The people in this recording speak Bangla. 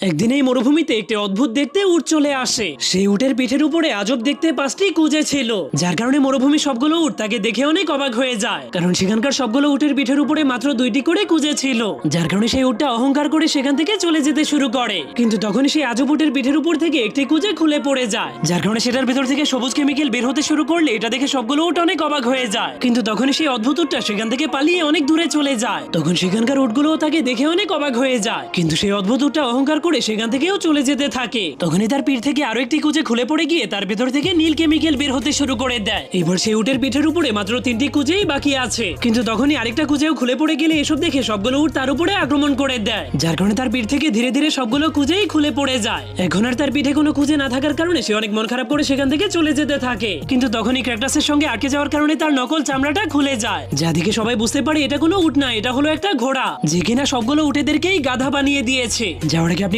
একদিন এই মরুভূমিতে একটি অদ্ভুত দেখতে উট চলে আসে। সেই উটের পিঠের উপরে আজব দেখতে 5টি কুঁজে ছিল, যার কারণে মরুভূমি সবগুলো উট তাকে দেখে অনেক অবাক হয়ে যায়, কারণ সেখানকার সবগুলো উটের পিঠের উপরে মাত্র 2টি করে কুঁজে ছিল। যার কারণে সেই উটটা অহংকার করে সেখান থেকে চলে যেতে শুরু করে, কিন্তু তখনই সেই আজব উটের পিঠের উপর থেকে একটি কুঁজে খুলে পড়ে যায়, যার কারণে সেটার ভিতর থেকে সবুজ কেমিক্যাল বের হতে শুরু করলে এটা দেখে সবগুলো উট অনেক অবাক হয়ে যায়। কিন্তু তখনই সেই অদ্ভুত উটটা সেখান থেকে পালিয়ে অনেক দূরে চলে যায়। তখন সেখানকার উটগুলো তাকে দেখে অনেক অবাক হয়ে যায়, কিন্তু সেই অদ্ভুত উটটা অহংকার করে সেখান থেকেও চলে যেতে থাকে। তখনই তার পিঠ থেকে আরো একটি কুঁজে খুলে পড়ে গিয়ে তার ভেতর থেকে নীল কেমিক্যাল বের হতে শুরু করে দেয়। এবার সেই উটের পিঠের উপরে মাত্র 3টি কুঁজেই বাকি আছে, কিন্তু তখনই আরেকটা কুঁজেও খুলে পড়ে গেলে এসব দেখে সবগুলো উট তার উপরে আক্রমণ করে দেয়, যার কারণে তার পিঠ থেকে ধীরে ধীরে সবগুলো কুঁজেই খুলে পড়ে যায়। এখন আর তার পিঠে কোনো কুঁজে না থাকার কারণে সে অনেক মন খারাপ করে সেখান থেকে চলে যেতে থাকে। কিন্তু তখনই ক্র্যাকটাসের সঙ্গে আটকে যাওয়ার কারণে তার নকল চামড়াটা খুলে যায়, যা দেখে সবাই বুঝতে পারে এটা কোনো উট না, এটা হলো একটা ঘোড়া, যে কিনা সবগুলো উটেদেরকেই গাধা বানিয়ে দিয়েছে। যাওয়ার আগে আপনি